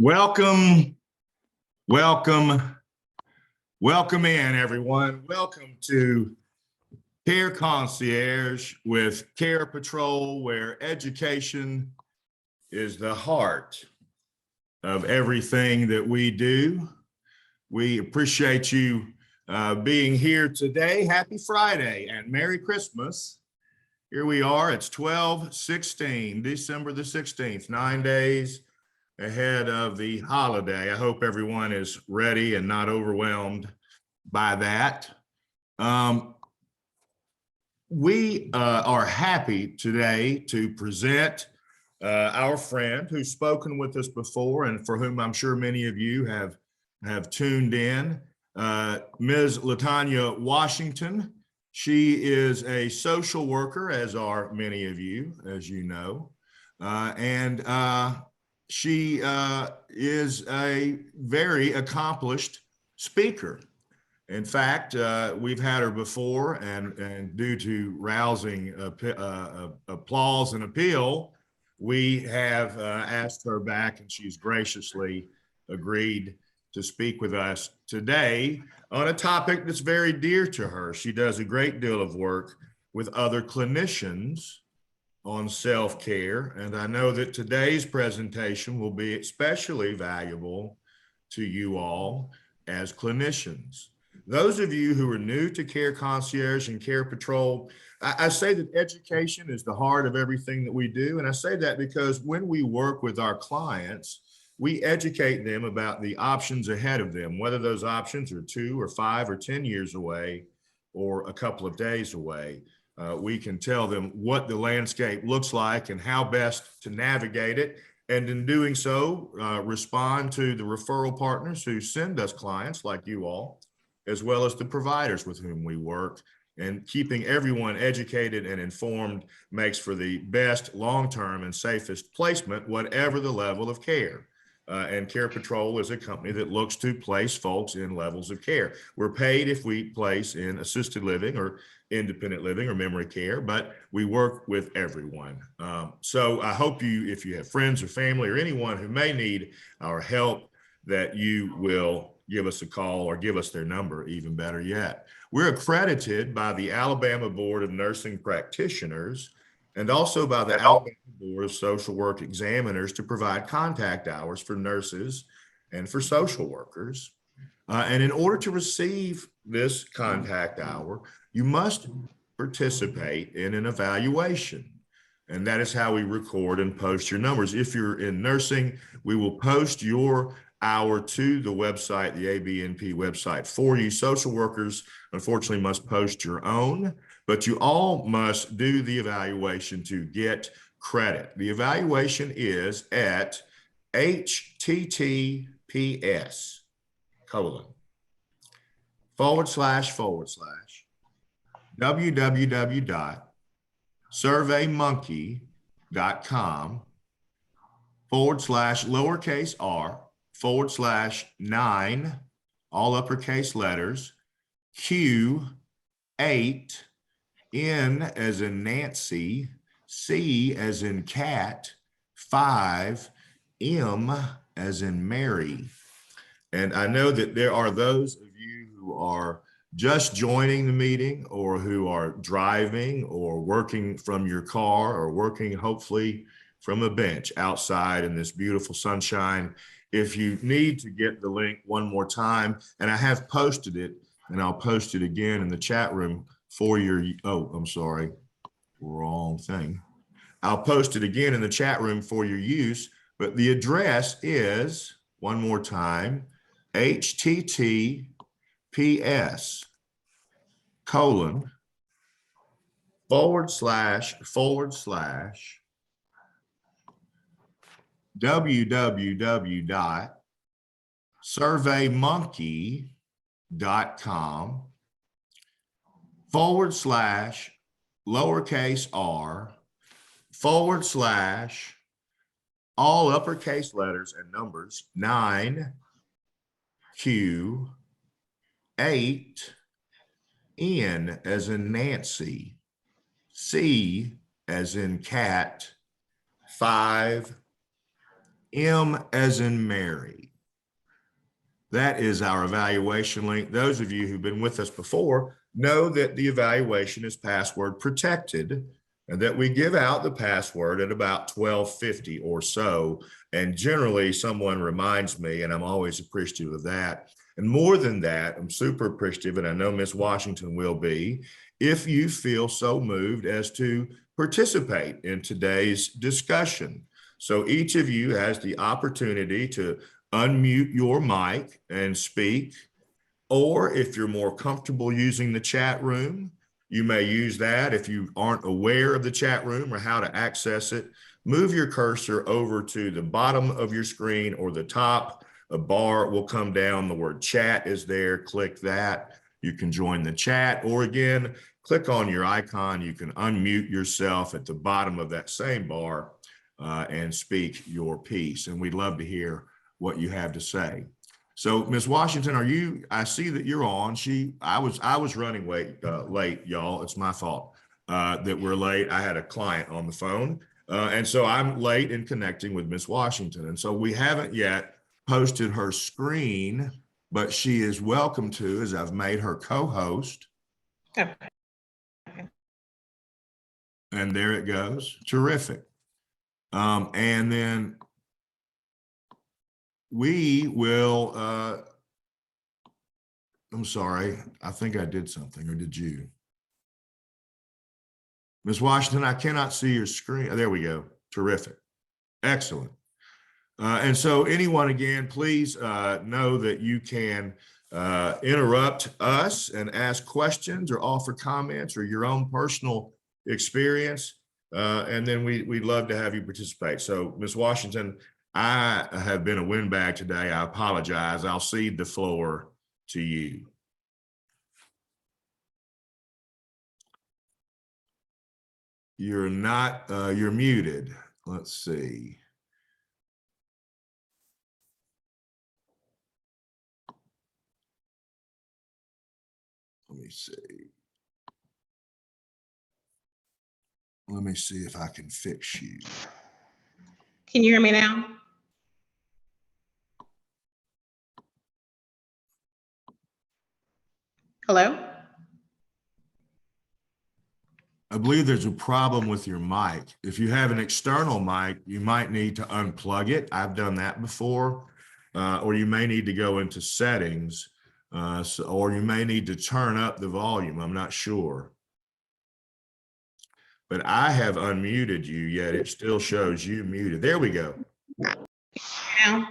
Welcome, welcome, welcome in, everyone. Welcome to Care Concierge with CarePatrol, where education is the heart of everything that we do. We appreciate you being here today. Happy Friday and Merry Christmas. Here we are. It's 12/16, December the 16th, 9 days ahead of the holiday. I hope everyone is ready and not overwhelmed by that. We are happy today to present our friend who's spoken with us before and for whom I'm sure many of you have tuned in, Ms. Latonya Washington. She is a social worker, as are many of you, as you know, and she is a very accomplished speaker. In fact, we've had her before, and due to rousing applause and appeal, we have asked her back, and she's graciously agreed to speak with us today on a topic that's very dear to her. She does a great deal of work with other clinicians on self-care, and I know that today's presentation will be especially valuable to you all as clinicians. Those of you who are new to Care Concierge and CarePatrol, I say that education is the heart of everything that we do, and I say that because when we work with our clients, we educate them about the options ahead of them, whether those options are 2 or 5 or 10 years away or a couple of days away. We can tell them what the landscape looks like and how best to navigate it. And in doing so, respond to the referral partners who send us clients like you all, as well as the providers with whom we work. And keeping everyone educated and informed makes for the best long-term and safest placement, whatever the level of care. And CarePatrol is a company that looks to place folks in levels of care. We're paid if we place in assisted living or independent living or memory care, but we work with everyone. So I hope if you have friends or family or anyone who may need our help, that you will give us a call or give us their number, even better yet. We're accredited by the Alabama Board of Nursing Practitioners and also by the Alabama Board of Social Work Examiners to provide contact hours for nurses and for social workers. And in order to receive this contact hour, you must participate in an evaluation. And that is how we record and post your numbers. If you're in nursing, we will post your hour to the website, the ABNP website for you. Social workers, unfortunately, must post your own, but you all must do the evaluation to get credit. The evaluation is at https://www.surveymonkey.com/lowercase r/9, all uppercase letters, Q8, N as in Nancy, C as in cat, 5, M as in Mary. And I know that there are those of you who are just joining the meeting or who are driving or working from your car or working hopefully from a bench outside in this beautiful sunshine. If you need to get the link one more time, and I have posted it, and I'll post it again in the chat room for your, oh, I'm sorry, wrong thing. I'll post it again in the chat room for your use, but the address is, one more time, https://www.surveymonkey.com/lowercase r/ all uppercase letters and numbers 9 Q 8 N as in Nancy, C as in cat, 5 M as in Mary. That is our evaluation link. Those of you who've been with us before know that the evaluation is password protected and that we give out the password at about 12:50 or so. And generally someone reminds me, and I'm always appreciative of that. And more than that, I'm super appreciative, and I know Ms. Washington will be, if you feel so moved as to participate in today's discussion. So each of you has the opportunity to unmute your mic and speak. Or if you're more comfortable using the chat room, you may use that. If you aren't aware of the chat room or how to access it, move your cursor over to the bottom of your screen or the top. A bar will come down. The word chat is there. Click that. You can join the chat, or again, click on your icon. You can unmute yourself at the bottom of that same bar and speak your piece. And we'd love to hear what you have to say. So, Ms. Washington, I see that you're on. I was running late, y'all. It's my fault that we're late. I had a client on the phone. And so I'm late in connecting with Ms. Washington. And so we haven't yet posted her screen, but she is welcome to, as I've made her co-host. Okay. And there it goes. Terrific. And then we will, I'm sorry, I think I did something, or did you? Ms. Washington, I cannot see your screen. Oh, there we go. Terrific. Excellent. And so anyone, again, please know that you can interrupt us and ask questions or offer comments or your own personal experience. And then we'd love to have you participate. So, Ms. Washington, I have been a windbag today. I apologize. I'll cede the floor to you. You're not, you're muted. Let's see. Let me see. Let me see if I can fix you. Can you hear me now? Hello? I believe there's a problem with your mic. If you have an external mic, you might need to unplug it. I've done that before. Or you may need to go into settings, or you may need to turn up the volume. I'm not sure. But I have unmuted you, yet it still shows you muted. There we go. Now?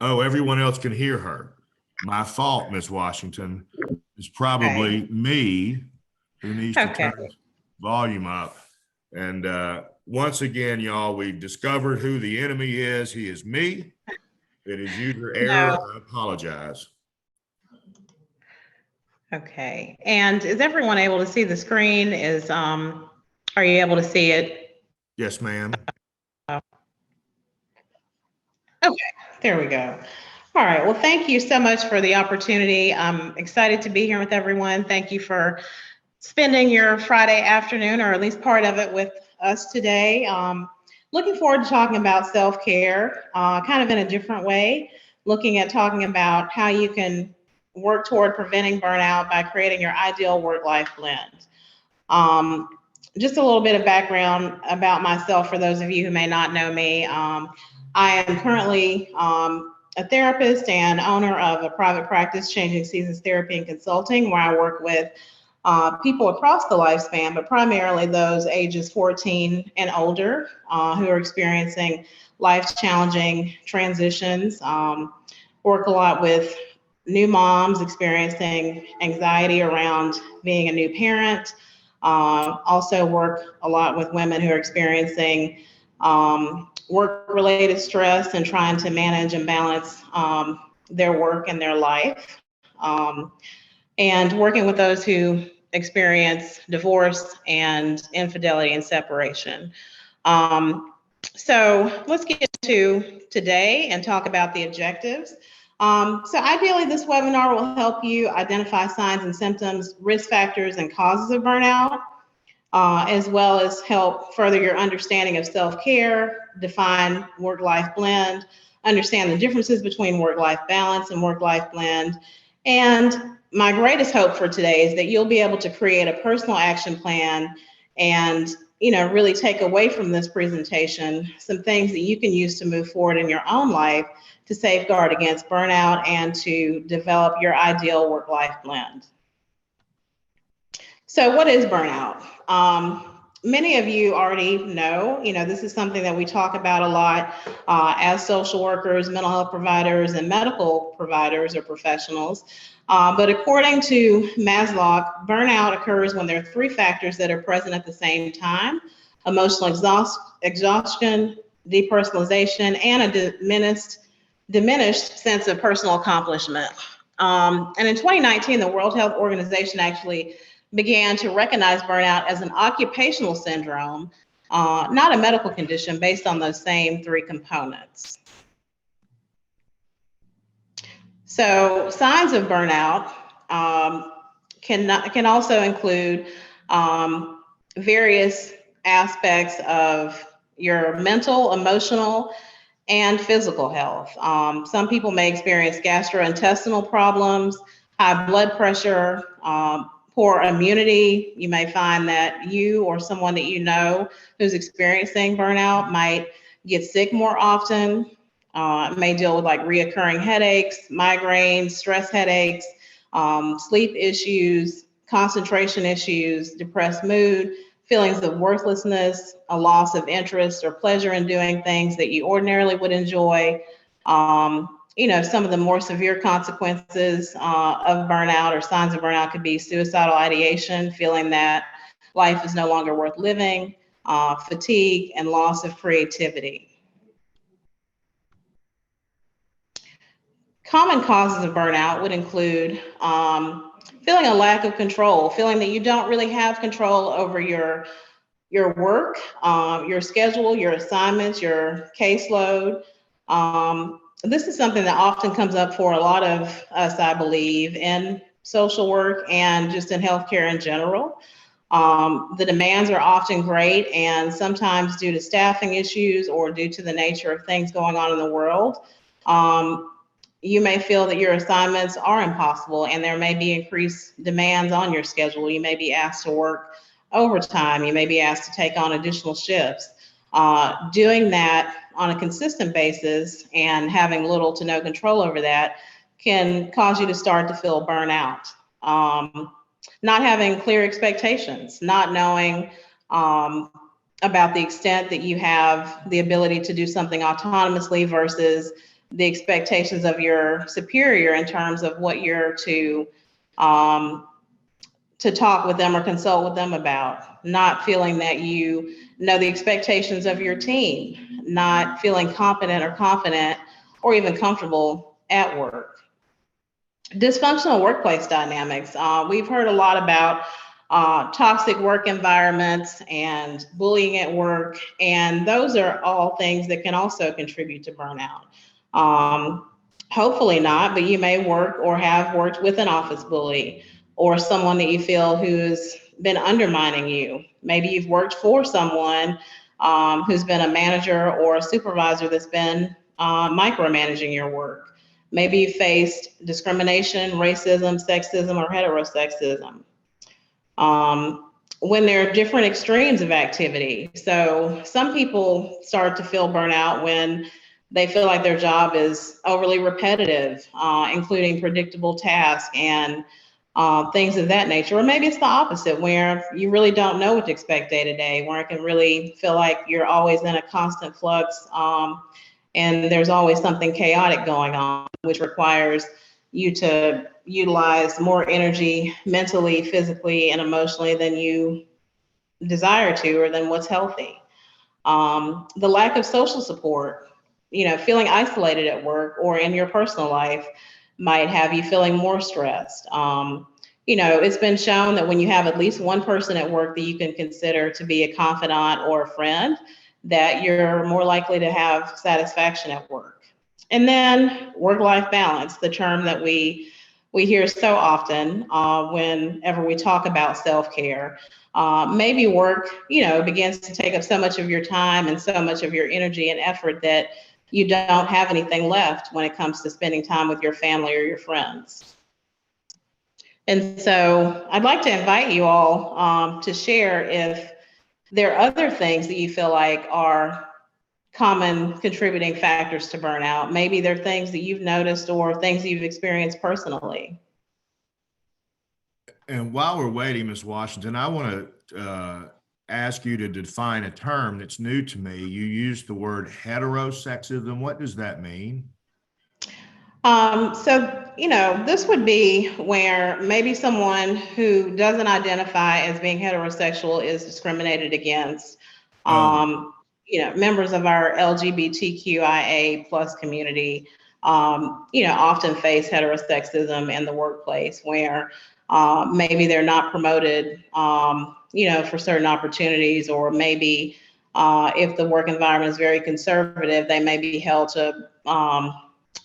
Oh, everyone else can hear her. My fault, Ms. Washington. It's probably me who needs to turn the volume up. And once again, y'all, we've discovered who the enemy is. He is me. It is user error. No. I apologize. Okay. And is everyone able to see the screen? Are you able to see it? Yes, ma'am. Okay, there we go. All right. Well, thank you so much for the opportunity. I'm excited to be here with everyone. Thank you for spending your Friday afternoon, or at least part of it, with us today. Looking forward to talking about self-care, kind of in a different way, talking about how you can work toward preventing burnout by creating your ideal work-life blend. Just a little bit of background about myself for those of you who may not know me. I am currently a therapist and owner of a private practice, Changing Seasons Therapy and Consulting, where I work with people across the lifespan, but primarily those ages 14 and older who are experiencing life-challenging transitions. Work a lot with new moms experiencing anxiety around being a new parent. Also work a lot with women who are experiencing work-related stress and trying to manage and balance their work and their life. And working with those who experience divorce and infidelity and separation. So let's get to today and talk about the objectives. So ideally, this webinar will help you identify signs and symptoms, risk factors, and causes of burnout. as well as help further your understanding of self-care, define work-life blend, understand the differences between work-life balance and work-life blend. And my greatest hope for today is that you'll be able to create a personal action plan and really take away from this presentation some things that you can use to move forward in your own life to safeguard against burnout and to develop your ideal work-life blend. So what is burnout? Many of you already know, this is something that we talk about a lot as social workers, mental health providers, and medical providers or professionals. But according to Maslow, burnout occurs when there are three factors that are present at the same time: emotional exhaustion, depersonalization, and a diminished sense of personal accomplishment. And in 2019, the World Health Organization actually began to recognize burnout as an occupational syndrome, not a medical condition, based on those same three components. So signs of burnout can also include various aspects of your mental, emotional, and physical health. Some people may experience gastrointestinal problems, high blood pressure, poor immunity. You may find that you or someone that you know who's experiencing burnout might get sick more often, may deal with like reoccurring headaches, migraines, stress headaches, sleep issues, concentration issues, depressed mood, feelings of worthlessness, a loss of interest or pleasure in doing things that you ordinarily would enjoy. Some of the more severe consequences of burnout or signs of burnout could be suicidal ideation, feeling that life is no longer worth living, fatigue, and loss of creativity. Common causes of burnout would include feeling a lack of control, feeling that you don't really have control over your work, your schedule, your assignments, your caseload. This is something that often comes up for a lot of us, I believe, in social work and just in healthcare in general. The demands are often great, and sometimes due to staffing issues or due to the nature of things going on in the world, you may feel that your assignments are impossible and there may be increased demands on your schedule. You may be asked to work overtime. You may be asked to take on additional shifts. Doing that on a consistent basis and having little to no control over that can cause you to start to feel burnout. Not having clear expectations, not knowing about the extent that you have the ability to do something autonomously versus the expectations of your superior in terms of what you're to talk with them or consult with them about, not feeling that you know the expectations of your team, not feeling competent or confident or even comfortable at work. Dysfunctional workplace dynamics. We've heard a lot about toxic work environments and bullying at work, and those are all things that can also contribute to burnout. Hopefully not, but you may work or have worked with an office bully or someone that you feel who's been undermining you. Maybe you've worked for someone who's been a manager or a supervisor that's been micromanaging your work. Maybe you faced discrimination, racism, sexism, or heterosexism. When there are different extremes of activity. So some people start to feel burnout when they feel like their job is overly repetitive, including predictable tasks and things of that nature. Or maybe it's the opposite, where you really don't know what to expect day to day, where it can really feel like you're always in a constant flux and there's always something chaotic going on, which requires you to utilize more energy mentally, physically, and emotionally than you desire to or than what's healthy. The lack of social support, feeling isolated at work or in your personal life might have you feeling more stressed. It's been shown that when you have at least one person at work that you can consider to be a confidant or a friend, that you're more likely to have satisfaction at work. And then work-life balance, the term that we we hear so often whenever we talk about self-care. Maybe work, begins to take up so much of your time and so much of your energy and effort that you don't have anything left when it comes to spending time with your family or your friends. And so I'd like to invite you all to share if there are other things that you feel like are common contributing factors to burnout. Maybe they're things that you've noticed or things you've experienced personally. And while we're waiting, Ms. Washington, I want to ask you to define a term that's new to me. You used the word heterosexism. What does that mean? This would be where maybe someone who doesn't identify as being heterosexual is discriminated against. Members of our LGBTQIA plus community, often face heterosexism in the workplace where maybe they're not promoted, for certain opportunities, or maybe if the work environment is very conservative, they may be held to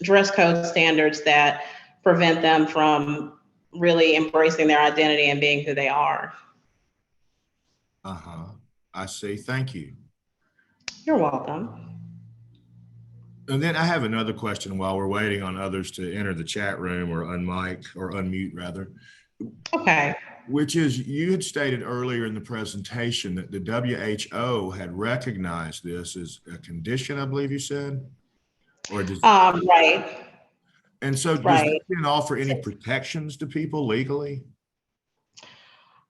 dress code standards that prevent them from really embracing their identity and being who they are. I see. Thank you. You're welcome. And then I have another question while we're waiting on others to enter the chat room or unmic or unmute rather. Okay. Which is, you had stated earlier in the presentation that the WHO had recognized this as a condition, I believe you said? Or does right. And so does it offer any protections to people legally?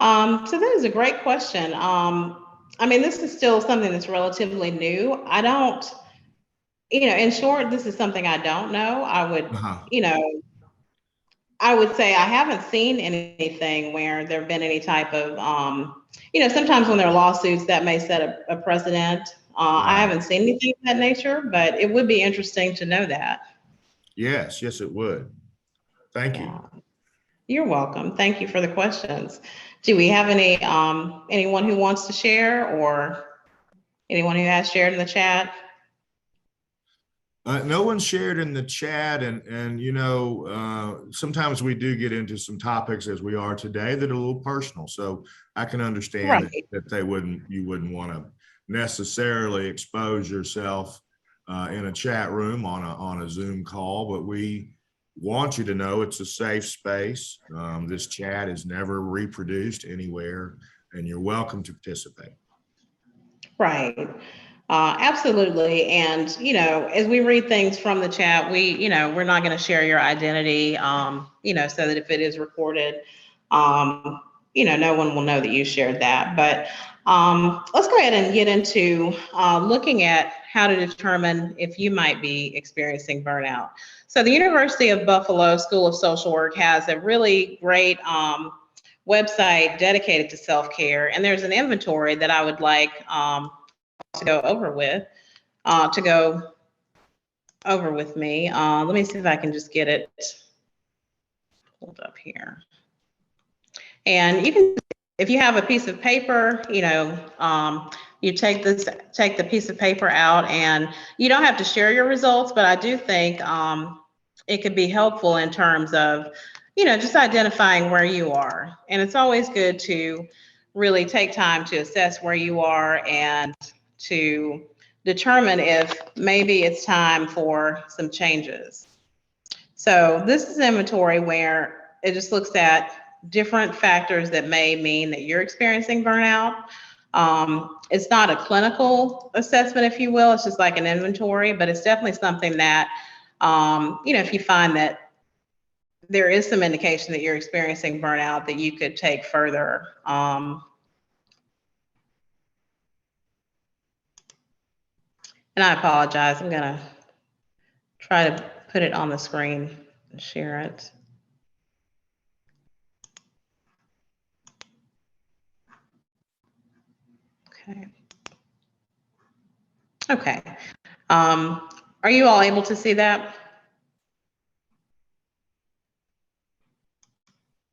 So that is a great question. This is still something that's relatively new. I don't, in short, this is something I don't know. I would say I haven't seen anything where there have been any type of, sometimes when there are lawsuits that may set a precedent. I haven't seen anything of that nature, but it would be interesting to know that. Yes, it would. Thank you. You're welcome. Thank you for the questions. Do we have anyone who wants to share, or anyone who has shared in the chat? No one shared in the chat, and sometimes we do get into some topics as we are today that are a little personal. So I can understand that you wouldn't want to necessarily expose yourself in a chat room on a Zoom call, but we want you to know it's a safe space. This chat is never reproduced anywhere, and you're welcome to participate. Right. Absolutely. And, as we read things from the chat, we're not going to share your identity, so that if it is recorded, no one will know that you shared that. But let's go ahead and get into looking at how to determine if you might be experiencing burnout. So the University of Buffalo School of Social Work has a really great website dedicated to self-care. And there's an inventory that I would like to go over with me. Let me see if I can just get it pulled up here. And you can, if you have a piece of paper, you take the piece of paper out, and you don't have to share your results, but I do think it could be helpful in terms of, just identifying where you are. And it's always good to really take time to assess where you are and to determine if maybe it's time for some changes. So this is inventory where it just looks at different factors that may mean that you're experiencing burnout. It's not a clinical assessment, if you will. It's just like an inventory, but it's definitely something that, if you find that there is some indication that you're experiencing burnout, that you could take further. And I apologize. I'm going to try to put it on the screen and share it. Okay. Are you all able to see that?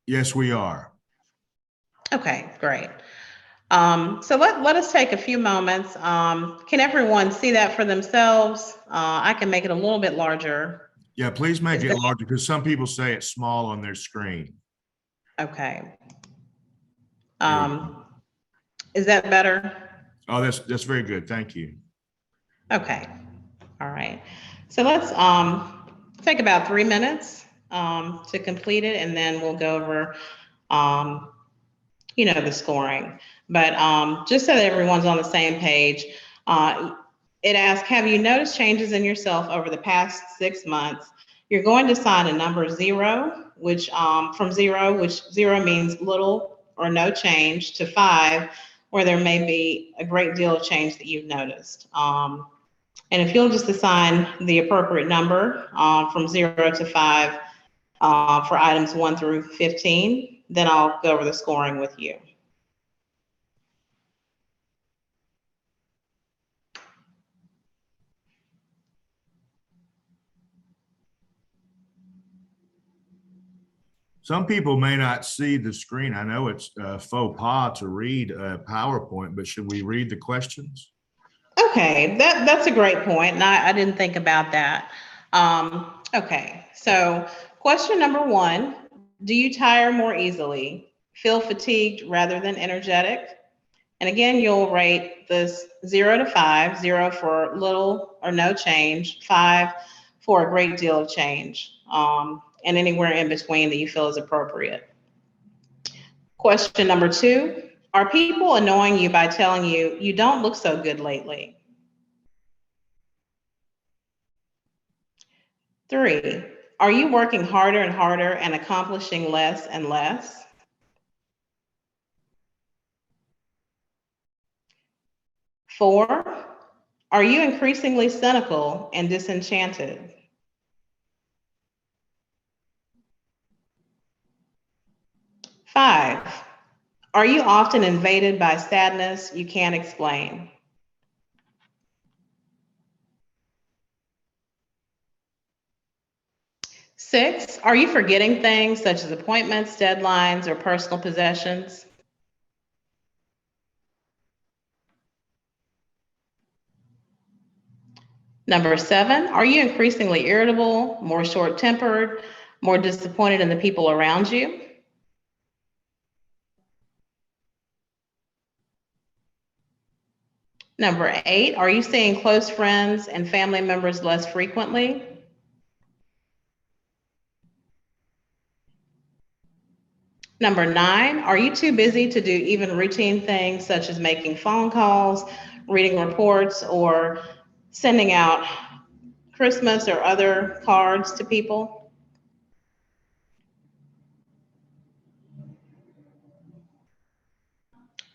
Yes, we are. Okay, great. So let us take a few moments. Can everyone see that for themselves? I can make it a little bit larger. Yeah, please make Is it that- larger because some people say it's small on their screen. Okay. There we go. Is that better? Oh, that's very good. Thank you. Okay. All right. So let's take about 3 minutes to complete it, and then we'll go over the scoring. But just so that everyone's on the same page, it asks, have you noticed changes in yourself over the past 6 months? You're going to assign a number 0, which from 0, which 0 means little or no change, to 5, where there may be a great deal of change that you've noticed. And if you'll just assign the appropriate number from 0 to 5 for items 1 through 15, then I'll go over the scoring with you. Some people may not see the screen. I know it's faux pas to read a PowerPoint, but should we read the questions? Okay, that's a great point, and I didn't think about that. Okay, so question number 1, do you tire more easily, feel fatigued rather than energetic? And again, you'll rate this 0 to 5, 0 for little or no change, 5 for a great deal of change, and anywhere in between that you feel is appropriate. Question number 2, are people annoying you by telling you, you don't look so good lately? 3, are you working harder and harder and accomplishing less and less? 4, are you increasingly cynical and disenchanted? 5, are you often invaded by sadness you can't explain? 6, are you forgetting things such as appointments, deadlines, or personal possessions? 7, are you increasingly irritable, more short-tempered, more disappointed in the people around you? 8, are you seeing close friends and family members less frequently? 9, are you too busy to do even routine things such as making phone calls, reading reports, or sending out Christmas or other cards to people?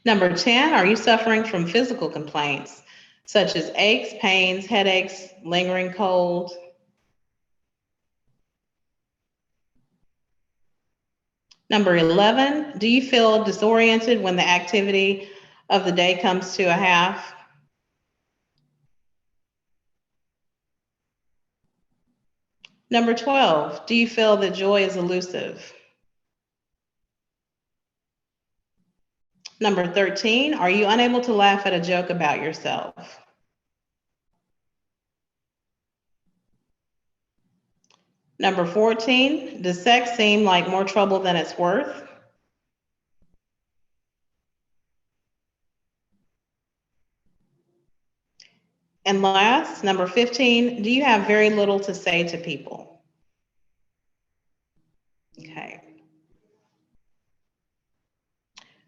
10, are you suffering from physical complaints such as aches, pains, headaches, lingering cold? 11, do you feel disoriented when the activity of the day comes to a half? 12, do you feel that joy is elusive? 13, are you unable to laugh at a joke about yourself? 14, does sex seem like more trouble than it's worth? 15, do you have very little to say to people? Okay.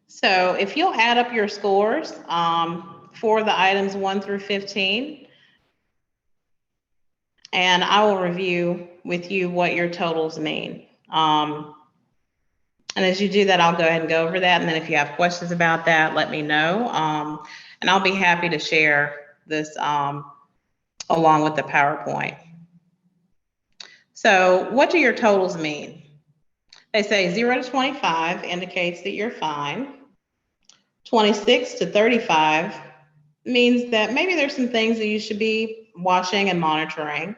So if you'll add up your scores for the items 1 through 15, and I will review with you what your totals mean. And as you do that, I'll go ahead and go over that. And then if you have questions about that, let me know. And I'll be happy to share this along with the PowerPoint. So what do your totals mean? They say 0 to 25 indicates that you're fine. 26 to 35 means that maybe there's some things that you should be watching and monitoring.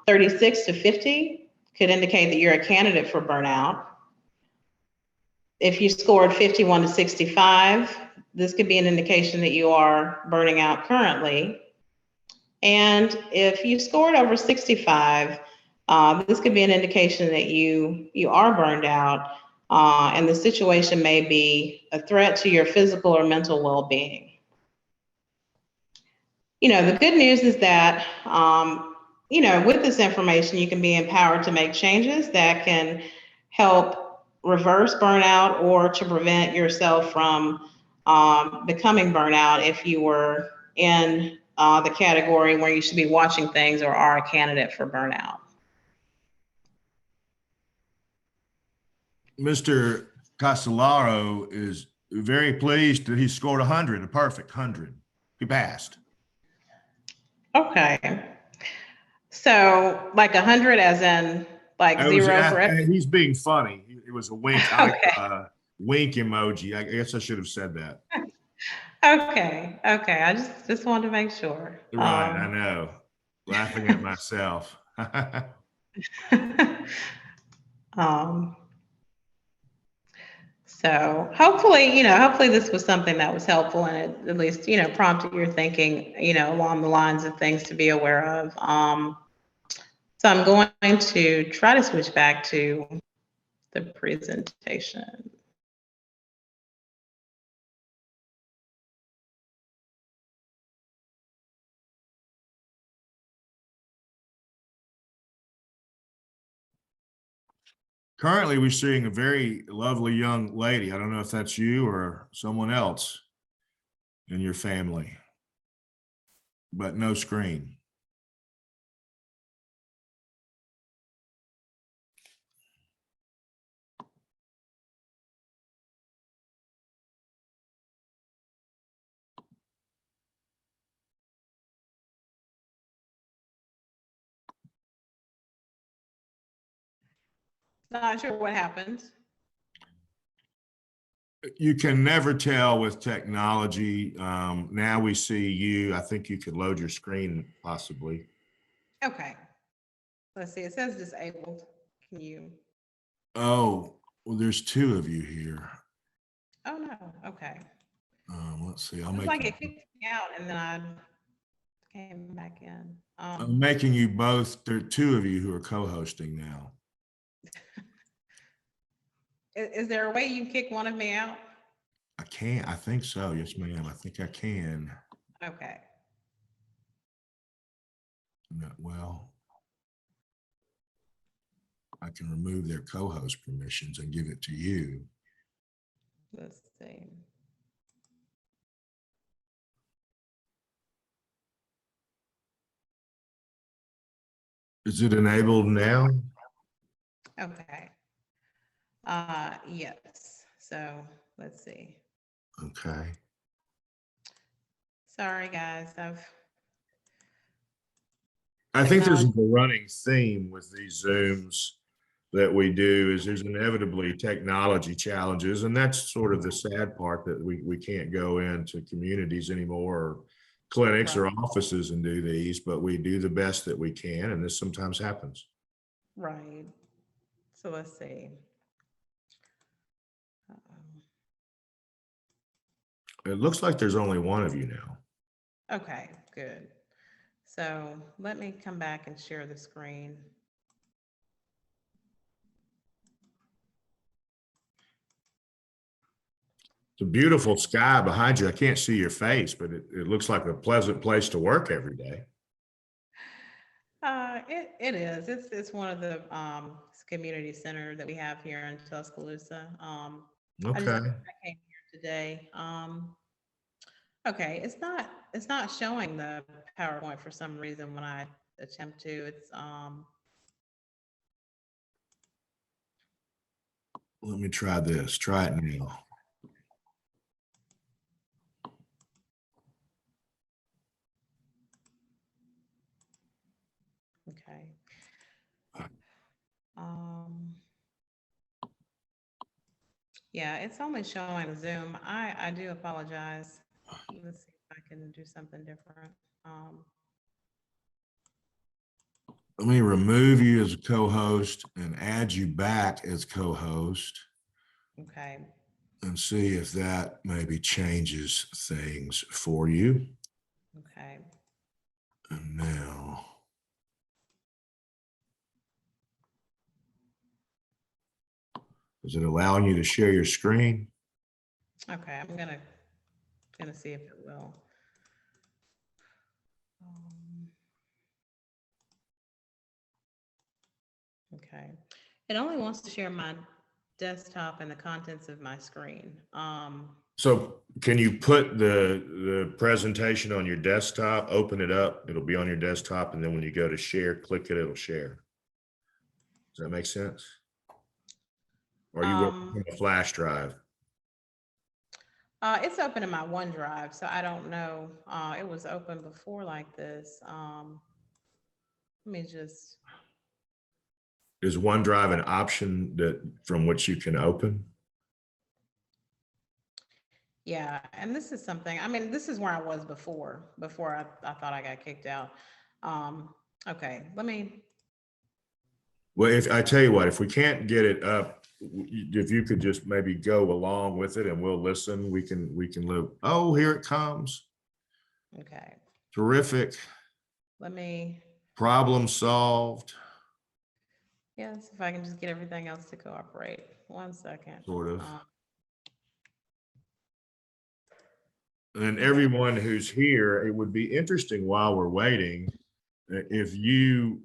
36 to 50 could indicate that you're a candidate for burnout. If you scored 51 to 65, this could be an indication that you are burning out currently. And if you scored over 65, this could be an indication that you are burned out, and the situation may be a threat to your physical or mental well-being. The good news is that, with this information, you can be empowered to make changes that can help reverse burnout or to prevent yourself from becoming burnout if you were in the category where you should be watching things or are a candidate for burnout. Mr. Castellaro is very pleased that he scored 100, a perfect 100. He passed. Okay. So like 100 as in like zero for it? He's being funny. It was a wink, Okay. wink emoji. I guess I should have said that. Okay. I just wanted to make sure. Right, I know. Laughing at myself. So hopefully this was something that was helpful and it at least, prompted your thinking, along the lines of things to be aware of. So I'm going to try to switch back to the presentation. Currently, we're seeing a very lovely young lady. I don't know if that's you or someone else in your family, but no screen. Not sure what happened. You can never tell with technology. Now we see you. I think you could load your screen possibly. Okay. Let's see. It says disabled. Can you? Oh, well, there's two of you here. Oh no. Okay. Let's see. I'll It's make like you, it kicked me out and then I came back in. I'm making you both. There are two of you who are co-hosting now. Is there a way you can kick one of me out? I can't. I think so. Yes, ma'am. I think I can. Okay. No, well, I can remove their co-host permissions and give it to you. Let's see. Is it enabled now? Okay. Yes. So let's see. Okay. Sorry, guys. I think there's a running theme with these Zooms that we do is there's inevitably technology challenges. And that's sort of the sad part that we can't go into communities anymore or clinics or offices and do these, but we do the best that we can. And this sometimes happens. Right. So let's see. It looks like there's only one of you now. Okay, good. So let me come back and share the screen. It's a beautiful sky behind you. I can't see your face, but it looks like a pleasant place to work every day. It is. It's one of the community center that we have here in Tuscaloosa. I came here today. Okay, it's not showing the PowerPoint for some reason when I attempt to. It's Let me try this. Try it now. okay. Yeah, it's only showing Zoom. I do apologize. Let's see if I can do something different. Let me remove you as a co-host and add you back as co-host. Okay. And see if that maybe changes things for you. Okay. And now, is it allowing you to share your screen? Okay, I'm gonna see if it will. Okay, it only wants to share my desktop and the contents of my screen. So can you put the presentation on your desktop, open it up, it'll be on your desktop, and then when you go to share, click it, it'll share. Does that make sense? Or are you working on a flash drive? It's open in my OneDrive, so I don't know. It was open before like this. Let me just. Is OneDrive an option that from which you can open? Yeah, and this is something, I mean, this is where I was before I thought I got kicked out. Okay, let me. Well, if I tell you what, if we can't get it up, if you could just maybe go along with it and we'll listen, we can live. Oh, here it comes. Okay, Terrific. let me. Problem solved. Yes, if I can just get everything else to cooperate. 1 second. Sort of. And everyone who's here, it would be interesting while we're waiting, if you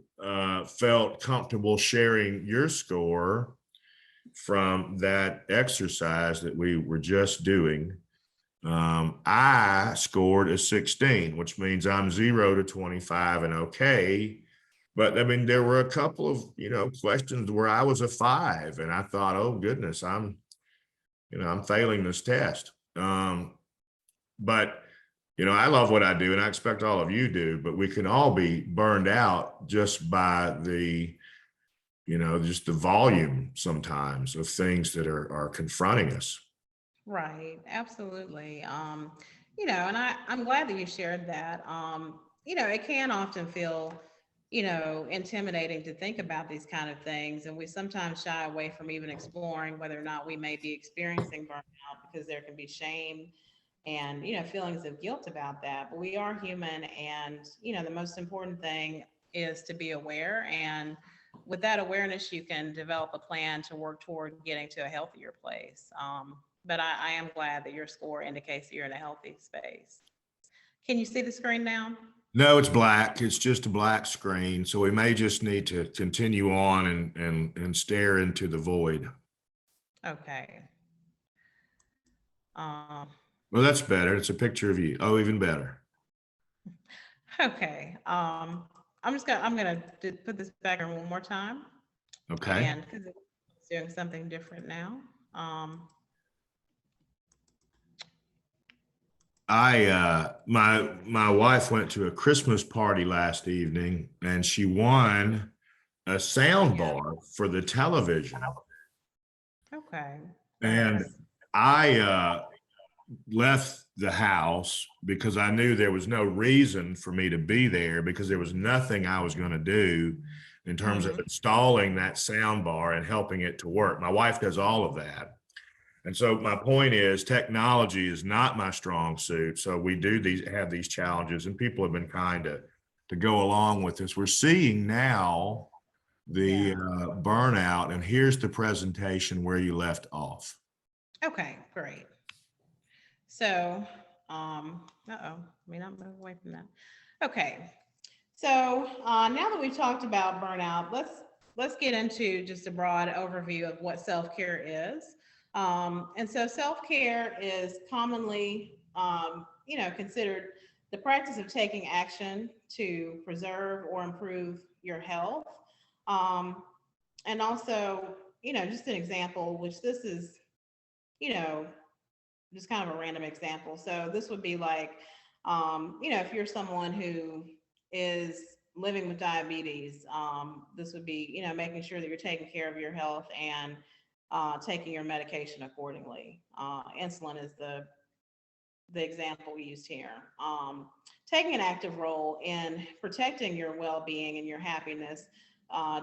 felt comfortable sharing your score from that exercise that we were just doing. I scored a 16, which means I'm 0 to 25 and okay. But I mean, there were a couple of, questions where I was a 5 and I thought, oh goodness, I'm failing this test. But I love what I do and I expect all of you do, but we can all be burned out just by the, just the volume sometimes of things that are confronting us. Right, absolutely. And I'm glad that you shared that. It can often feel, intimidating to think about these kind of things. And we sometimes shy away from even exploring whether or not we may be experiencing burnout because there can be shame and, feelings of guilt about that. But we are human. And, the most important thing is to be aware. And with that awareness, you can develop a plan to work toward getting to a healthier place. But I am glad that your score indicates that you're in a healthy space. Can you see the screen now? No, it's black. It's just a black screen. So we may just need to continue on and stare into the void. Okay. Well, that's better. It's a picture of you. Oh, even better. Okay. I'm gonna put this back in one more time. Okay. And because it's doing something different now. My wife went to a Christmas party last evening and she won a sound bar for the television. Okay. And Nice. I left the house because I knew there was no reason for me to be there because there was nothing I was going to do in terms of installing that sound bar and helping it to work. My wife does all of that. And so my point is technology is not my strong suit. So we have these challenges and people have been kind to go along with this. We're seeing now the burnout, and here's the presentation where you left off. Okay, great. So, let me not move away from that. Okay. So now that we've talked about burnout, let's get into just a broad overview of what self-care is. And so self-care is commonly, considered the practice of taking action to preserve or improve your health. And also, just an example, which this is, just kind of a random example. So this would be like, if you're someone who is living with diabetes, this would be, making sure that you're taking care of your health and taking your medication accordingly. Insulin is the example used here. Taking an active role in protecting your well-being and your happiness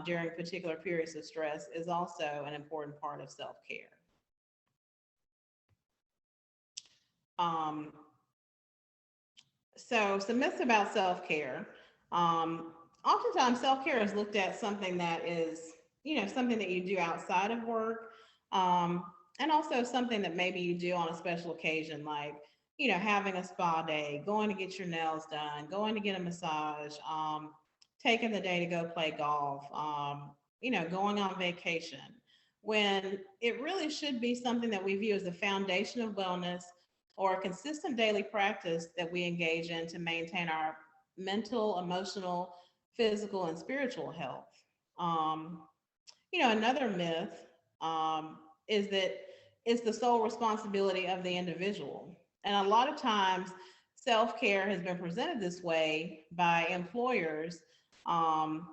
during particular periods of stress is also an important part of self-care. So some myths about self-care. Oftentimes self-care is looked at something that is, something that you do outside of work. Um, and also something that maybe you do on a special occasion, like, having a spa day, going to get your nails done, going to get a massage, taking the day to go play golf, going on vacation, when it really should be something that we view as the foundation of wellness or a consistent daily practice that we engage in to maintain our mental, emotional, physical, and spiritual health. Um, Another myth is that it's the sole responsibility of the individual. And a lot of times, self care has been presented this way by employers um,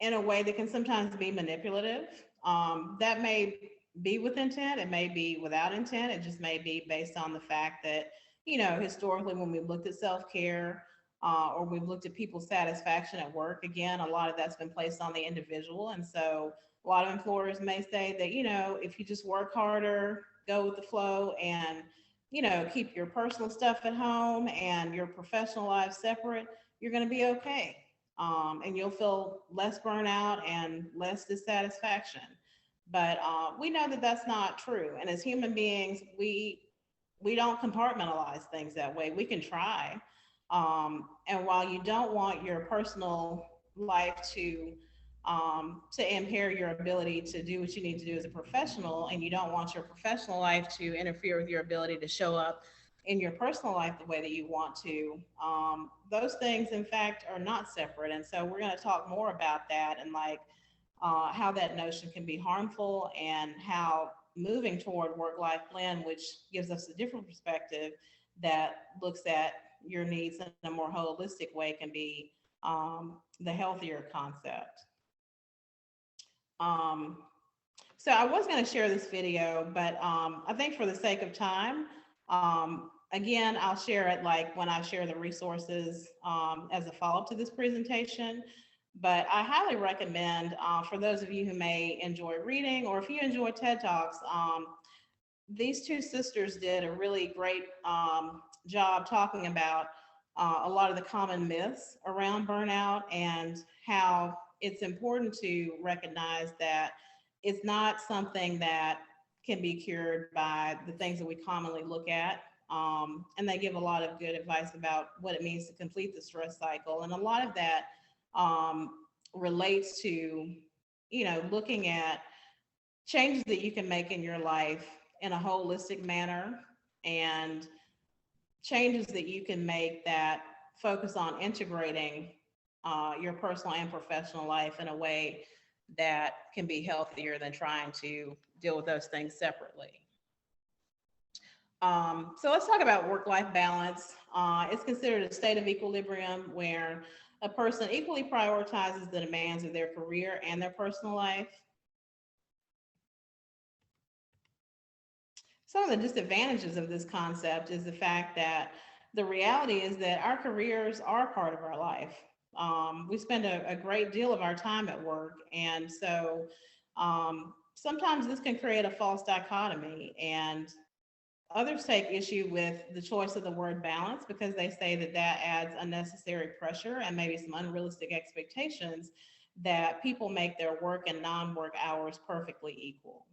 in a way that can sometimes be manipulative. That may be with intent, it may be without intent, it just may be based on the fact that, historically, when we've looked at self care, or we've looked at people's satisfaction at work, again, a lot of that's been placed on the individual. And so a lot of employers may say that, if you just work harder, go with the flow, and, keep your personal stuff at home and your professional life separate, you're going to be okay. And you'll feel less burnout and less dissatisfaction. But we know that that's not true. And as human beings, we don't compartmentalize things that way. We can try. And while you don't want your personal life to impair your ability to do what you need to do as a professional, and you don't want your professional life to interfere with your ability to show up in your personal life the way that you want to, those things, in fact, are not separate. And so we're going to talk more about that and like how that notion can be harmful and how moving toward work-life blend, which gives us a different perspective that looks at your needs in a more holistic way, can be the healthier concept. So I was going to share this video, but I think for the sake of time, again, I'll share it like when I share the resources as a follow-up to this presentation. But I highly recommend for those of you who may enjoy reading, or if you enjoy TED Talks, these two sisters did a really great job talking about a lot of the common myths around burnout and how it's important to recognize that it's not something that can be cured by the things that we commonly look at. And they give a lot of good advice about what it means to complete the stress cycle. And a lot of that relates to, looking at changes that you can make in your life in a holistic manner, and changes that you can make that focus on integrating your personal and professional life in a way that can be healthier than trying to deal with those things separately. So let's talk about work-life balance. It's considered a state of equilibrium where a person equally prioritizes the demands of their career and their personal life. Some of the disadvantages of this concept is the fact that the reality is that our careers are part of our life. We spend a great deal of our time at work. And so sometimes this can create a false dichotomy, and others take issue with the choice of the word balance because they say that that adds unnecessary pressure and maybe some unrealistic expectations that people make their work and non-work hours perfectly equal.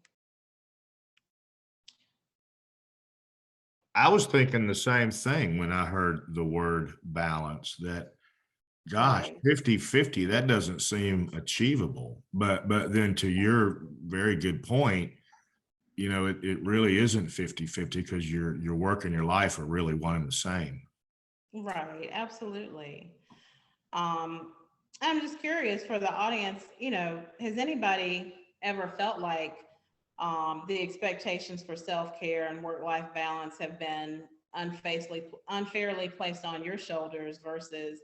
I was thinking the same thing when I heard the word balance, that gosh, Right. 50-50, that doesn't seem achievable. But then to your very good point, it really isn't 50-50 because your work and your life are really one and the same. Right, absolutely. I'm just curious for the audience, has anybody ever felt like the expectations for self-care and work-life balance have been unfairly placed on your shoulders versus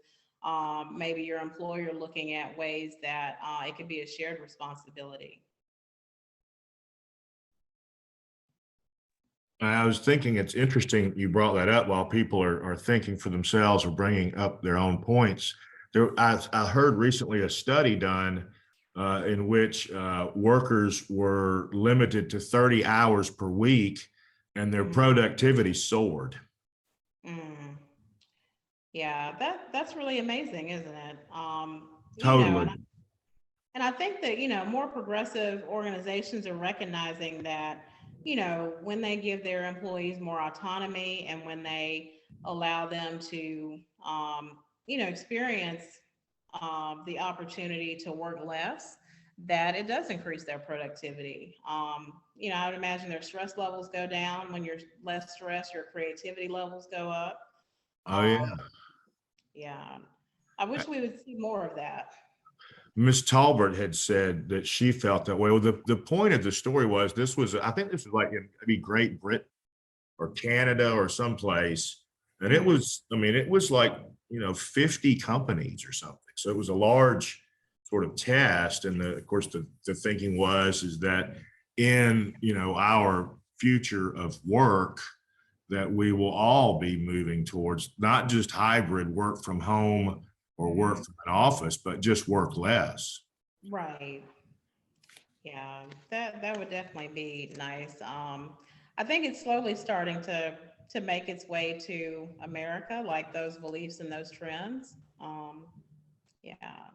maybe your employer looking at ways that it could be a shared responsibility? I was thinking it's interesting you brought that up while people are thinking for themselves or bringing up their own points. I heard recently a study done in which workers were limited to 30 hours per week and their productivity soared. Mm. Yeah, that's really amazing, isn't it? Totally. And I think that, more progressive organizations are recognizing that, when they give their employees more autonomy and when they allow them to, experience the opportunity to work less, that it does increase their productivity. I would imagine their stress levels go down. When you're less stressed, your creativity levels go up. Oh yeah. Um, yeah, I wish we would see more of that. Miss Talbert had said that she felt that way. Well, the point of the story was this was, I think this was like in maybe Great Britain or Canada or someplace. And it Mhm. was, I mean, it was like, 50 companies or something. So it was a large sort of test. And of course, the thinking was, is that in, our future of work, that we will all be moving towards not just hybrid work from home or work Mhm. from an office, but just work less. Right. Yeah, that would definitely be nice. I think it's slowly starting to make its way to America, like those beliefs and those trends. Yeah.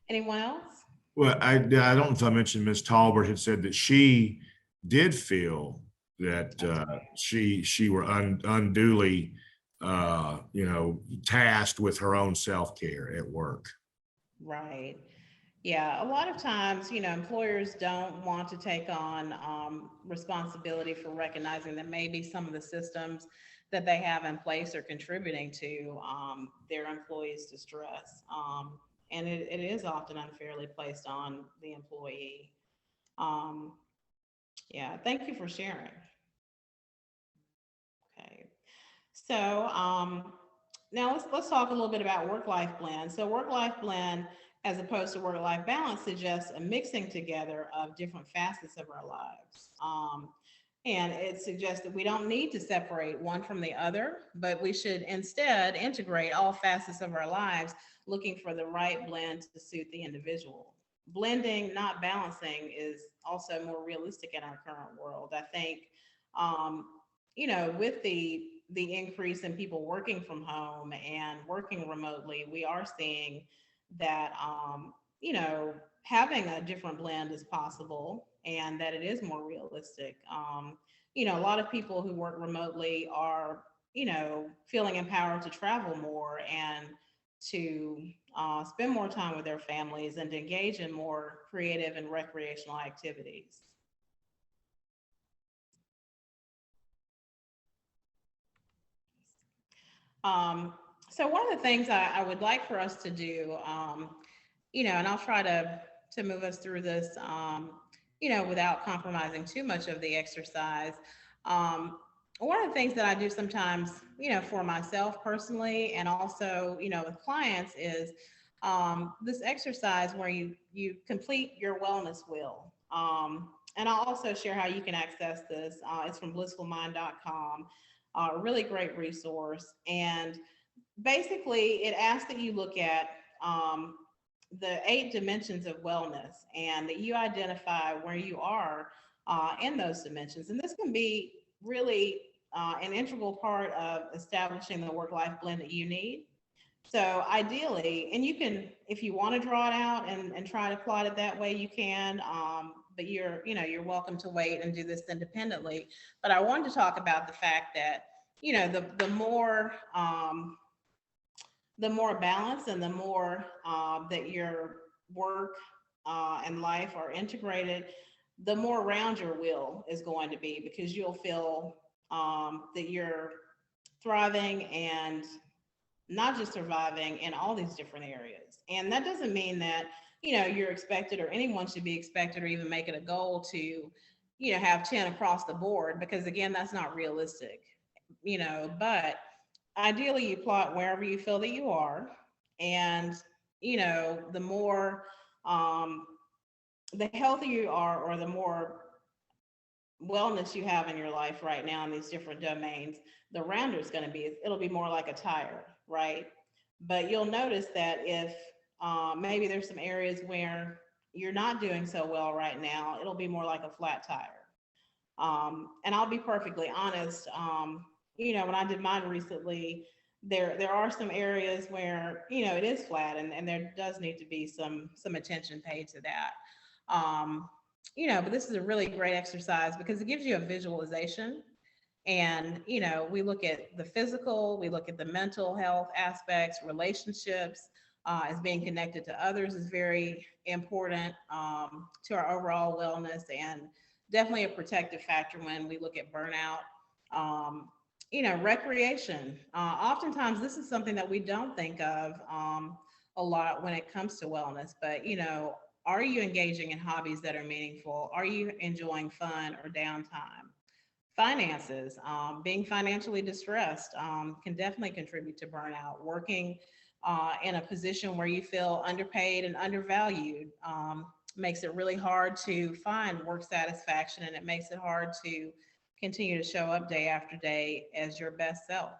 Anyone else? Well, I don't know if I mentioned Miss Talbert had said that she did feel that Okay. she were unduly tasked with her own self-care at work. Right. Yeah, a lot of times, employers don't want to take on responsibility for recognizing that maybe some of the systems that they have in place are contributing to their employees' distress. And it is often unfairly placed on the employee. Um, yeah, thank you for sharing. Okay. So now let's talk a little bit about work-life blend. So work-life blend, as opposed to work-life balance, suggests a mixing together of different facets of our lives. And it suggests that we don't need to separate one from the other, but we should instead integrate all facets of our lives, looking for the right blend to suit the individual. Blending, not balancing, is also more realistic in our current world. I think um, with the increase in people working from home and working remotely, we are seeing that having a different blend is possible and that it is more realistic. A lot of people who work remotely are feeling empowered to travel more and to spend more time with their families and to engage in more creative and recreational activities. Um, so one of the things I would like for us to do, and I'll try to move us through this, without compromising too much of the exercise. Um, One of the things that I do sometimes, for myself personally, and also, with clients, is this exercise where you complete your wellness wheel. And I'll also share how you can access this. It's from blissfulmind.com, a really great resource. And basically, it asks that you look at um, the 8 dimensions of wellness and that you identify where you are in those dimensions. And this can be really an integral part of establishing the work life blend that you need. So ideally, and you can, if you want to draw it out and try to plot it that way, you can. But you're welcome to wait and do this independently. But I wanted to talk about the fact that, the more balance and the more that your work and life are integrated, the more round your will is going to be because you'll feel that you're thriving and not just surviving in all these different areas. And that doesn't mean that, you're expected or anyone should be expected or even make it a goal to, have 10 across the board, because again, that's not realistic, but ideally you plot wherever you feel that you are. And, the more, um, the healthier you are, or the more wellness you have in your life right now in these different domains, the rounder it's going to be. It'll be more like a tire, right? But you'll notice that if maybe there's some areas where you're not doing so well right now, it'll be more like a flat tire. And I'll be perfectly honest, when I did mine recently, there are some areas where, it is flat, and there does need to be some attention paid to that. But this is a really great exercise because it gives you a visualization. And, we look at the physical, we look at the mental health aspects, relationships, as being connected to others is very important, to our overall wellness, and definitely a protective factor when we look at burnout. Um, Recreation. Oftentimes, this is something that we don't think of a lot when it comes to wellness, but, are you engaging in hobbies that are meaningful? Are you enjoying fun or downtime? Finances, being financially distressed, can definitely contribute to burnout. Working in a position where you feel underpaid and undervalued makes it really hard to find work satisfaction, and it makes it hard to continue to show up day after day as your best self.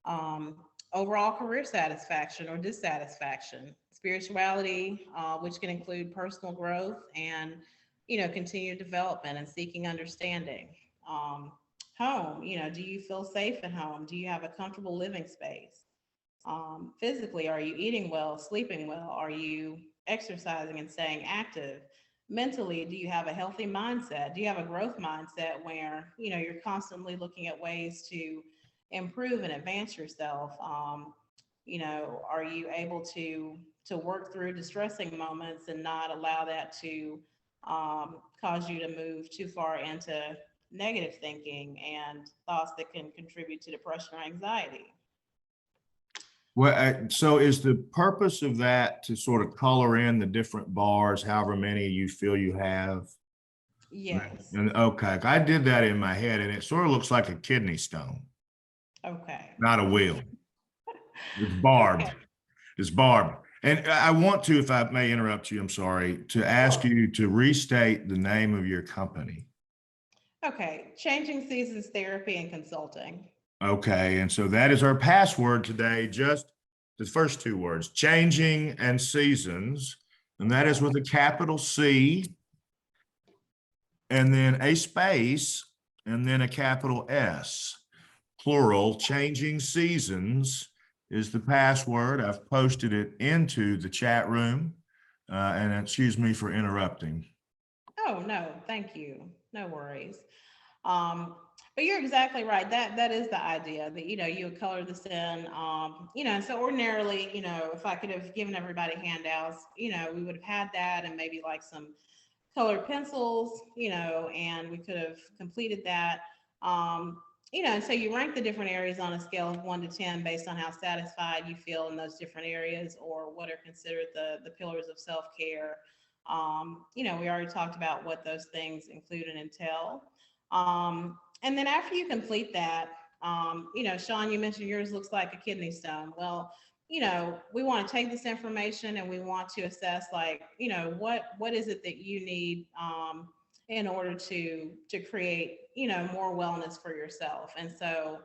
Um, Overall career satisfaction or dissatisfaction, spirituality, which can include personal growth and, continued development and seeking understanding. Um, Home, do you feel safe at home? Do you have a comfortable living space? Physically, are you eating well, sleeping well? Are you exercising and staying active? Mentally, do you have a healthy mindset? Do you have a growth mindset where, you're constantly looking at ways to improve and advance yourself? Are you able to work through distressing moments and not allow that to cause you to move too far into negative thinking and thoughts that can contribute to depression or anxiety? Well, so is the purpose of that to sort of color in the different bars, however many you feel you have? Yes. And okay, I did that in my head, and it sort of looks like a kidney stone, Okay. not a wheel. It's Okay. barbed. It's barbed. And I want to, if I may interrupt you, I'm sorry, to ask Sure. you to restate the name of your company. Okay. Changing Seasons Therapy and Consulting. Okay, and so that is our password today, just the first two words, changing and seasons. And that is with a capital C, and then a space, and then a capital S. Plural, changing seasons is the password. I've posted it into the chat room. And excuse me for interrupting. Oh, no, thank you. No worries. Um, but you're exactly right. That is the idea that, you would color this in. So ordinarily, if I could have given everybody handouts, we would have had that and maybe like some colored pencils, and we could have completed that. And so you rank the different areas on a scale of 1 to 10 based on how satisfied you feel in those different areas, or what are considered the pillars of self-care. We already talked about what those things include and entail. And then after you complete that, Sean, you mentioned yours looks like a kidney stone. Well, we want to take this information and we want to assess, like, what is it that you need in order to create, more wellness for yourself. And so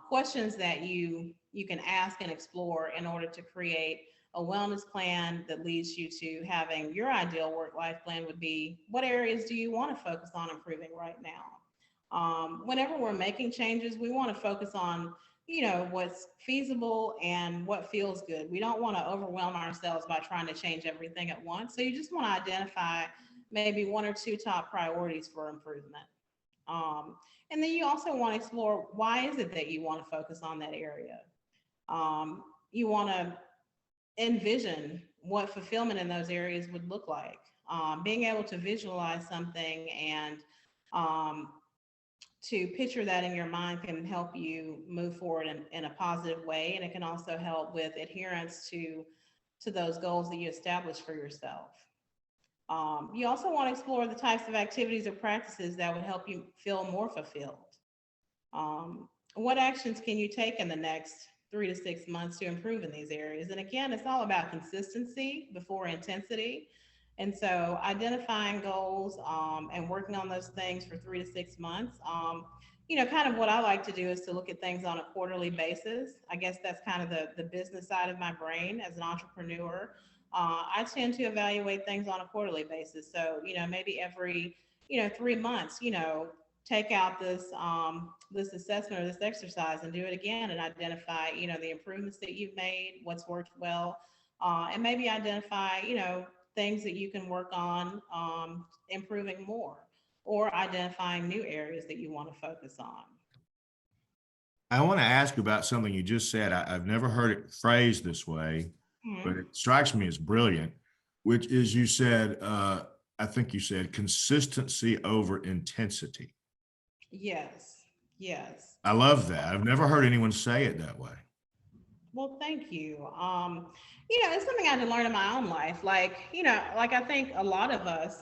questions that you can ask and explore in order to create a wellness plan that leads you to having your ideal work-life plan would be, what areas do you want to focus on improving right now? Whenever we're making changes, we want to focus on, what's feasible and what feels good. We don't want to overwhelm ourselves by trying to change everything at once. So you just want to identify maybe 1 or 2 top priorities for improvement. And then you also want to explore, why is it that you want to focus on that area? You want to envision what fulfillment in those areas would look like. Being able to visualize something and to picture that in your mind can help you move forward in a positive way. And it can also help with adherence to those goals that you establish for yourself. You also want to explore the types of activities or practices that would help you feel more fulfilled. What actions can you take in the next 3 to 6 months to improve in these areas? And again, it's all about consistency before intensity. And so identifying goals and working on those things for 3 to 6 months. Kind of what I like to do is to look at things on a quarterly basis. I guess that's kind of the business side of my brain as an entrepreneur. I tend to evaluate things on a quarterly basis. So, maybe every, 3 months, take out this assessment or this exercise and do it again and identify, the improvements that you've made, what's worked well, and maybe identify, things that you can work on improving more, or identifying new areas that you want to focus on. I want to ask you about something you just said. I've never heard it phrased this way, but it strikes me as brilliant, which is you said, I think you said consistency over intensity. Yes, yes. I love that. I've never heard anyone say it that way. Well, thank you. It's something I had to learn in my own life. Like I think a lot of us,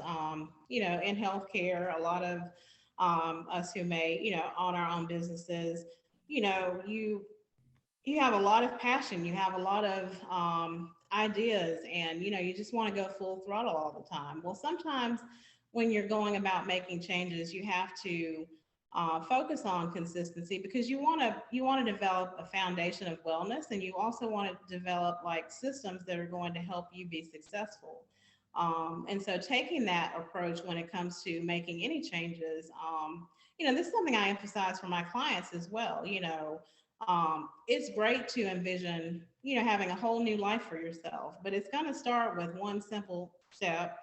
in healthcare, a lot of us who may, own our own businesses, you have a lot of passion, you have a lot of ideas, and you just want to go full throttle all the time. Well, sometimes when you're going about making changes, you have to focus on consistency, because you want to develop a foundation of wellness, and you also want to develop like systems that are going to help you be successful. And so taking that approach when it comes to making any changes, this is something I emphasize for my clients as well. It's great to envision, having a whole new life for yourself, but it's going to start with one simple step,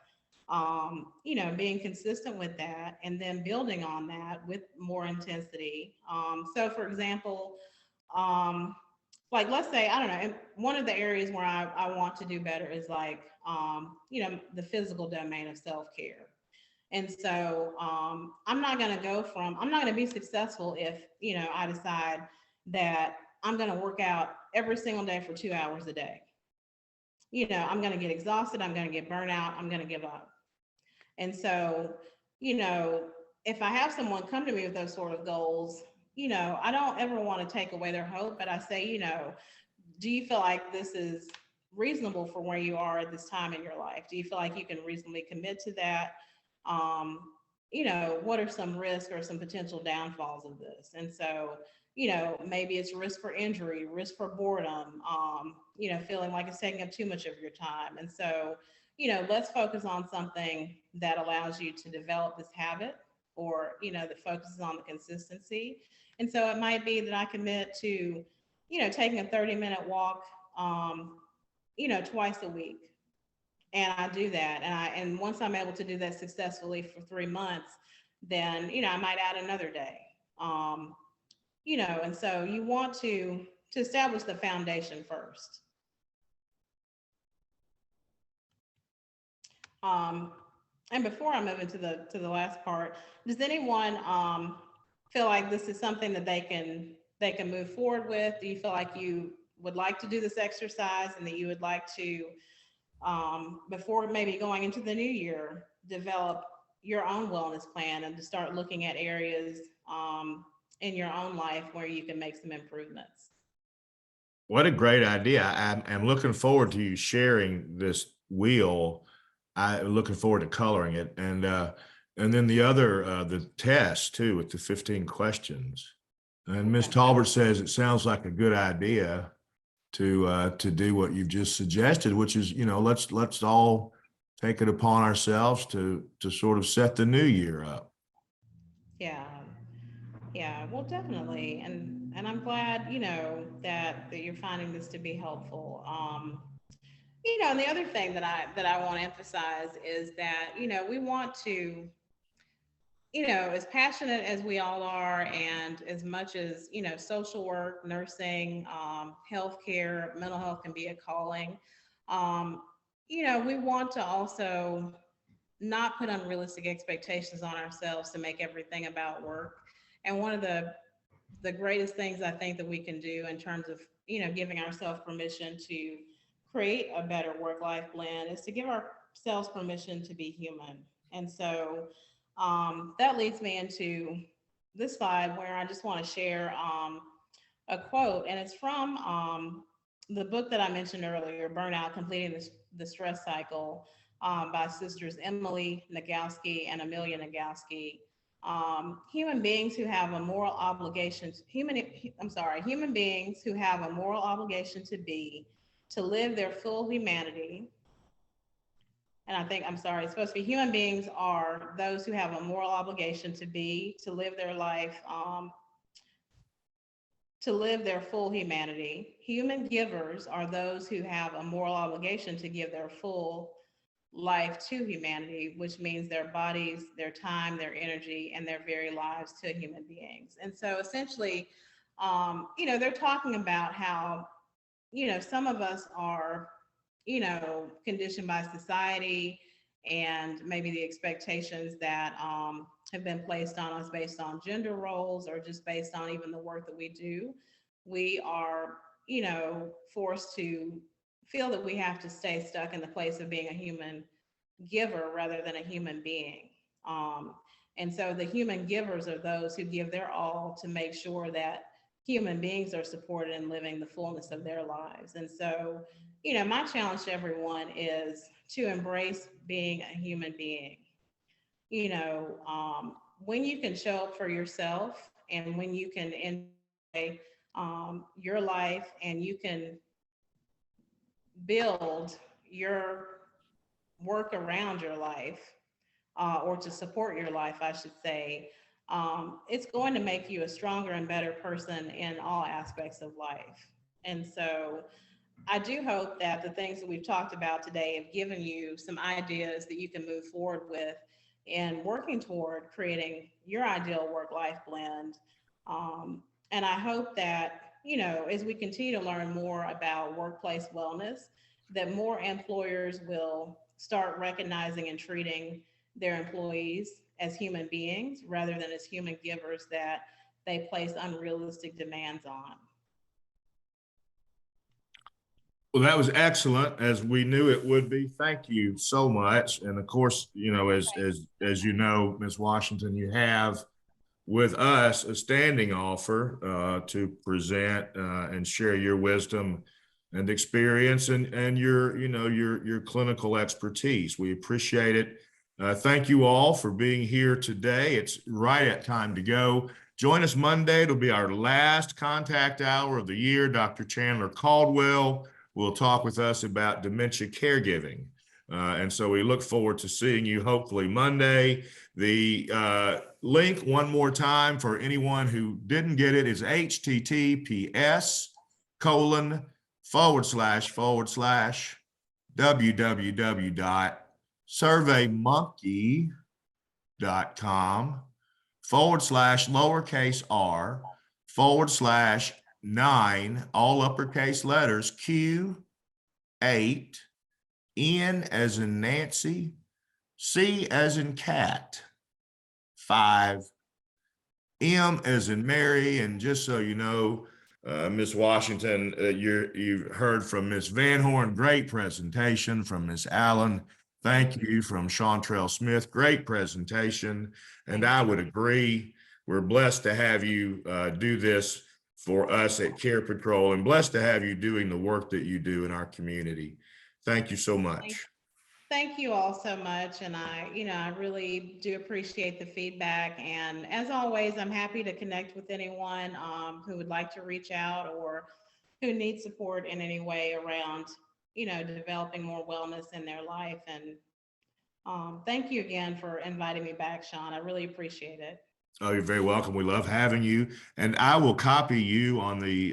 being consistent with that, and then building on that with more intensity. So for example, like let's say, I don't know, one of the areas where I want to do better is like, the physical domain of self-care. And so I'm not going to be successful if, I decide that I'm going to work out every single day for 2 hours a day. I'm going to get exhausted. I'm going to get burnout. I'm going to give up. And so, if I have someone come to me with those sort of goals, I don't ever want to take away their hope, but I say, do you feel like this is reasonable for where you are at this time in your life? Do you feel like you can reasonably commit to that? What are some risks or some potential downfalls of this? And so, maybe it's risk for injury, risk for boredom, feeling like it's taking up too much of your time. And so, let's focus on something that allows you to develop this habit, or, that focuses on the consistency. And so it might be that I commit to, taking a 30-minute walk, twice a week. And I do that. And once I'm able to do that successfully for 3 months, then, I might add another day. And so you want to establish the foundation first. And before I move into the last part, does anyone feel like this is something that they can move forward with? Do you feel like you would like to do this exercise, and that you would like to, before maybe going into the new year, develop your own wellness plan, and to start looking at areas in your own life where you can make some improvements? What a great idea. I'm looking forward to you sharing this wheel. I'm looking forward to coloring it. And then the test too, with the 15 questions. And Ms. Okay. Talbert says it sounds like a good idea to do what you've just suggested, which is, let's all take it upon ourselves to sort of set the new year up. Yeah. Yeah, well, definitely. And I'm glad, that you're finding this to be helpful. And the other thing that I want to emphasize is that, we want to, as passionate as we all are, and as much as, social work, nursing, healthcare, mental health can be a calling. We want to also not put unrealistic expectations on ourselves to make everything about work. And one of the greatest things I think that we can do in terms of, giving ourselves permission to create a better work-life blend is to give ourselves permission to be human. And so that leads me into this slide, where I just want to share a quote, and it's from the book that I mentioned earlier, Burnout, Completing the Stress Cycle, by sisters Emily Nagoski and Amelia Nagoski. Human beings who have a moral obligation, human beings who have a moral obligation to live their full humanity, and I think, I'm sorry, it's supposed to be human beings are those who have a moral obligation to live their life, to live their full humanity. Human givers are those who have a moral obligation to give their full life to humanity, which means their bodies, their time, their energy, and their very lives to human beings. And so essentially, they're talking about how, some of us are, conditioned by society and maybe the expectations that have been placed on us based on gender roles or just based on even the work that we do. We are, forced to feel that we have to stay stuck in the place of being a human giver rather than a human being. Um, and so the human givers are those who give their all to make sure that human beings are supported in living the fullness of their lives. And so, my challenge to everyone is to embrace being a human being. When you can show up for yourself and when you can enjoy your life and you can build your work around your life, or to support your life, I should say, it's going to make you a stronger and better person in all aspects of life. And so I do hope that the things that we've talked about today have given you some ideas that you can move forward with in working toward creating your ideal work-life blend. And I hope that, as we continue to learn more about workplace wellness, that more employers will start recognizing and treating their employees as human beings rather than as human givers that they place unrealistic demands on. Well, that was excellent, as we knew it would be. Thank you so much. And of course, as you know, Ms. Washington, you have with us a standing offer to present and share your wisdom and experience and your clinical expertise. We appreciate it. Thank you all for being here today. It's right at time to go. Join us Monday. It'll be our last contact hour of the year. Dr. Chandler Caldwell will talk with us about dementia caregiving. And so we look forward to seeing you hopefully Monday. The link one more time for anyone who didn't get it is https://www.surveymonkey.com/lowercase r/9, all uppercase letters, Q8, N as in Nancy, C as in cat, 5, M as in Mary. And just so you know, Ms. Washington, you've heard from Ms. Van Horn, great presentation. From Ms. Allen, thank you. From Chantrell Smith, great presentation. And I would agree, we're blessed to have you do this for us at CarePatrol, and blessed to have you doing the work that you do in our community. Thank you so much. Thank you all so much. And I really do appreciate the feedback. And as always, I'm happy to connect with anyone who would like to reach out or who needs support in any way around, developing more wellness in their life. And thank you again for inviting me back, Sean. I really appreciate it. Oh, you're very welcome. We love having you. And I will copy you on the,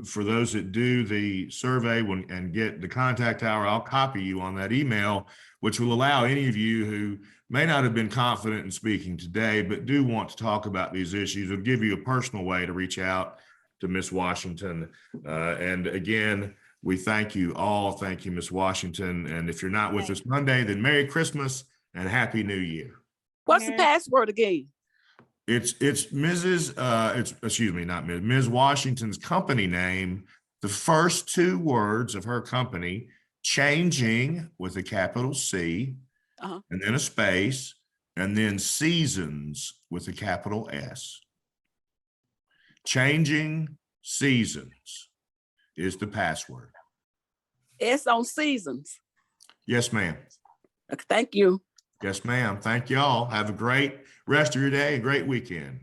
for those that do the survey and get the contact hour, I'll copy you on that email, which will allow any of you who may not have been confident in speaking today, but do want to talk about these issues. It'll give you a personal way to reach out to Ms. Washington. And again, we thank you all. Thank you, Ms. Washington. And if you're not with us Monday, then Merry Christmas and Happy New Year. What's the password again? It's Mrs. Excuse me, not Ms. Ms. Washington's company name, the first two words of her company, changing with a capital C, and then a space, and then seasons with a capital S. Changing Seasons is the password. S on seasons. Yes, ma'am. Thank you. Yes, ma'am. Thank y'all. Have a great rest of your day, a great weekend.